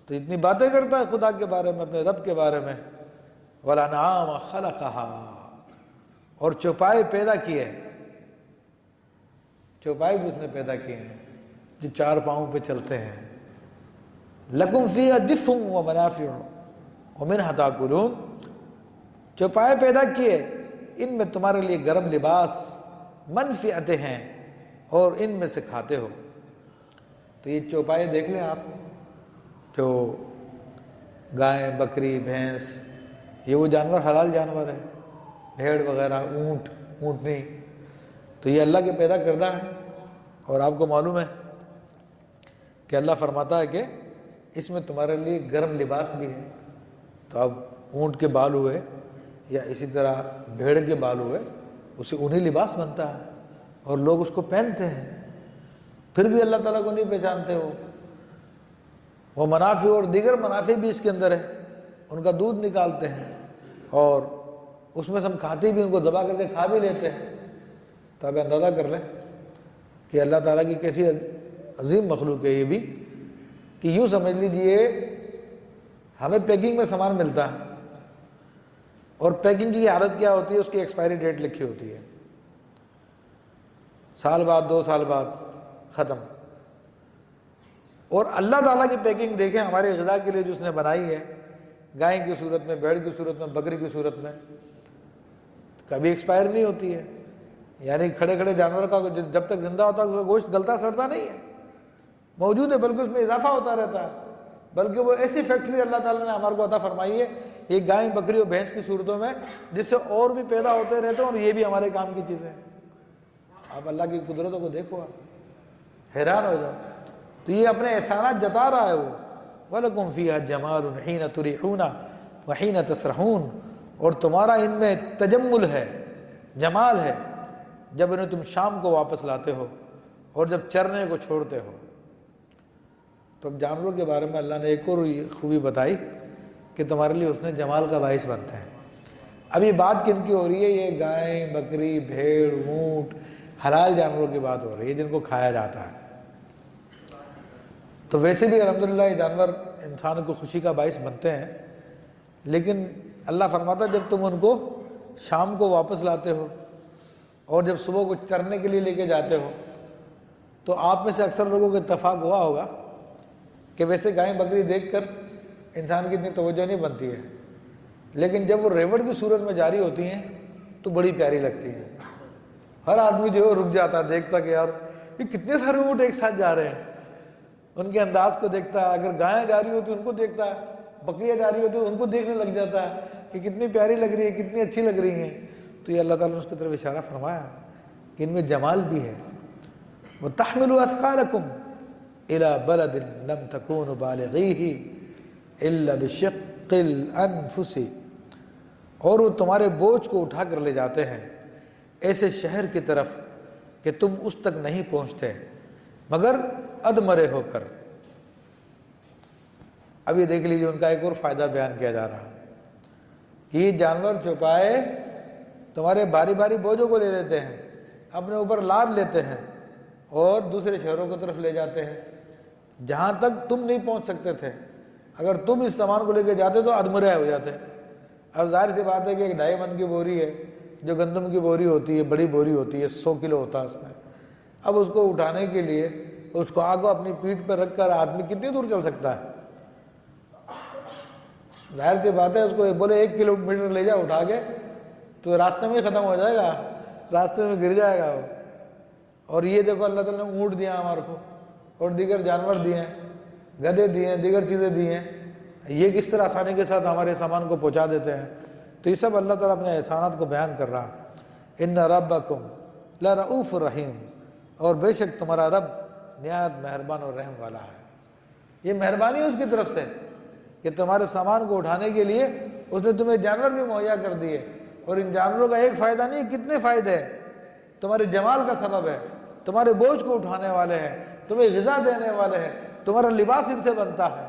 تو اتنی باتیں کرتا ہے خدا کے بارے میں، اپنے رب کے بارے میں۔ وَالْأَنْعَامَ خَلَقَهَا، اور چوپائے پیدا کیے، چوپائے بھی اس نے پیدا کیے ہیں جو 4 پاؤں پہ چلتے ہیں۔ لَكُمْ فِيهَا دِفْءٌ وَمَنَافِعُ وَمِنْهَا تَأْكُلُونَ، چوپائے پیدا کیے، ان میں تمہارے لیے گرم لباس، منفعتیں ہیں، اور ان میں سے کھاتے ہو۔ تو یہ چوپائے دیکھ لیں آپ، جو گائے، بکری، بھینس، یہ وہ جانور حلال جانور ہیں، بھیڑ وغیرہ، اونٹ، اونٹنی، تو یہ اللہ کے پیدا کردہ ہیں۔ اور آپ کو معلوم ہے کہ اللہ فرماتا ہے کہ اس میں تمہارے لیے گرم لباس بھی ہے۔ تو اب اونٹ کے بال ہوئے یا اسی طرح بھیڑ کے بال ہوئے، اسے اونی لباس بنتا ہے اور لوگ اس کو پہنتے ہیں، پھر بھی اللہ تعالیٰ کو نہیں پہچانتے وہ منافع، اور دیگر منافع بھی اس کے اندر ہے۔ ان کا دودھ نکالتے ہیں اور اس میں سے ہم کھاتے بھی، ان کو ذبح کر کے کھا بھی لیتے ہیں۔ تو اب اندازہ کر لیں کہ اللہ تعالیٰ کی کیسی عظیم مخلوق ہے یہ بھی، کہ یوں سمجھ لیجئے ہمیں پیکنگ میں سامان ملتا ہے، اور پیکنگ کی حالت کیا ہوتی ہے، اس کی ایکسپائری ڈیٹ لکھی ہوتی ہے، سال بعد، 2 سال بعد ختم۔ اور اللہ تعالیٰ کی پیکنگ دیکھیں ہمارے غذا کے لیے جو اس نے بنائی ہے، گائے کی صورت میں، بھیڑ کی صورت میں، بکری کی صورت میں، کبھی ایکسپائر نہیں ہوتی ہے۔ یعنی کھڑے کھڑے جانور کا جب تک زندہ ہوتا ہے اس کا گوشت گلتا سڑتا نہیں ہے، موجود ہے، بلکہ اس میں اضافہ ہوتا رہتا ہے۔ بلکہ وہ ایسی فیکٹری اللہ تعالیٰ نے ہمارے کو عطا فرمائی ہے یہ گائے، بکری اور بھینس کی صورتوں میں، جس سے اور بھی پیدا ہوتے رہتے ہیں، اور یہ بھی ہمارے کام کی چیزیں ہیں۔ آپ اللہ کی قدرتوں کو دیکھو، آپ حیران ہو جاؤ۔ تو یہ اپنے احسانات جتا رہا ہے وہ۔ وَلَكُمْ فِيهَا جَمَالٌ حِينَ تُرِيحُونَ وَحِينَ تَسْرَحُونَ، اور تمہارا ان میں تجمل ہے، جمال ہے، جب انہیں تم شام کو واپس لاتے ہو اور جب چرنے کو چھوڑتے ہو۔ تو اب جانوروں کے بارے میں اللہ نے ایک اور خوبی بتائی کہ تمہارے لیے اس نے جمال کا باعث بنتے ہیں۔ اب یہ بات کن کی ہو رہی ہے؟ یہ گائے، بکری، بھیڑ، اونٹ، حلال جانوروں کی بات ہو رہی ہے جن کو کھایا جاتا ہے۔ تو ویسے بھی الحمدللہ یہ جانور انسان کو خوشی کا باعث بنتے ہیں، لیکن اللہ فرماتا ہے جب تم ان کو شام کو واپس لاتے ہو اور جب صبح کو چرنے کے لیے لے کے جاتے ہو، تو آپ میں سے اکثر لوگوں کو اتفاق ہوا ہوگا کہ ویسے گائے بکری دیکھ کر انسان کی اتنی توجہ نہیں بنتی ہے، لیکن جب وہ ریوڑ کی صورت میں جاری ہوتی ہیں تو بڑی پیاری لگتی ہیں۔ ہر آدمی جو ہے رک جاتا، دیکھتا کہ یار یہ کتنے سارے اونٹ ایک ساتھ جا رہے ہیں، ان کے انداز کو دیکھتا ہے۔ اگر گائیں جا رہی ہوتی ان کو دیکھتا ہے، بکریاں جا رہی ہوتی ان کو دیکھنے لگ جاتا ہے کہ کتنی پیاری لگ رہی ہے، کتنی اچھی لگ رہی ہیں۔ تو یہ اللہ تعالیٰ نے اس کی طرف اشارہ فرمایا کہ ان میں جمال بھی ہے۔ وَتَحْمِلُوا أَثْقَالَكُمْ إِلَى بَلَدٍ لَمْ تَكُونُوا بَالِغِيهِ إِلَّا بِشِقِّ الْأَنفُسِ، اور وہ تمہارے بوجھ کو اٹھا کر لے جاتے ہیں ایسے شہر کی طرف کہ تم اس تک نہیں پہنچتے مگر ادمرے ہو کر۔ اب یہ دیکھ لیجیے ان کا ایک اور فائدہ بیان کیا جا رہا کہ یہ جانور چوپائے تمہارے باری باری بوجھوں کو لے لیتے ہیں، اپنے اوپر لاد لیتے ہیں اور دوسرے شہروں کی طرف لے جاتے ہیں جہاں تک تم نہیں پہنچ سکتے تھے۔ اگر تم اس سامان کو لے کے جاتے تو ادمرے ہو جاتے۔ اب ظاہر سی بات ہے کہ ایک 2.5 من کی بوری ہے، جو گندم کی بوری ہوتی ہے، بڑی بوری ہوتی ہے، 100 کلو ہوتا ہے اس میں۔ اب اس کو اٹھانے کے لیے اس کو آگے اپنی پیٹھ پہ رکھ کر آدمی کتنی دور چل سکتا ہے؟ ظاہر سی بات ہے اس کو بولے 1 کلومیٹر لے جا اٹھا کے تو راستے میں ہی ختم ہو جائے گا، راستے میں گر جائے گا وہ۔ اور یہ دیکھو اللہ تعالیٰ نے اونٹ دیا ہمارے کو اور دیگر جانور دیے ہیں، گدھے دیے ہیں، دیگر چیزیں دی ہیں، یہ کس طرح آسانی کے ساتھ ہمارے سامان کو پہنچا دیتے ہیں۔ تو یہ سب اللہ تعالیٰ اپنے احسانات کو بیان کر رہا۔ ان ربکم لرؤوف رحیم، اور بے شک تمہارا رب نہایت مہربان اور رحم والا ہے۔ یہ مہربانی اس کی طرف سے کہ تمہارے سامان کو اٹھانے کے لیے اس نے تمہیں جانور بھی مہیا کر دیے، اور ان جانوروں کا ایک فائدہ نہیں کتنے فائدے ہیں، تمہارے جمال کا سبب ہے، تمہارے بوجھ کو اٹھانے والے ہیں، تمہیں غذا دینے والے ہیں، تمہارا لباس ان سے بنتا ہے۔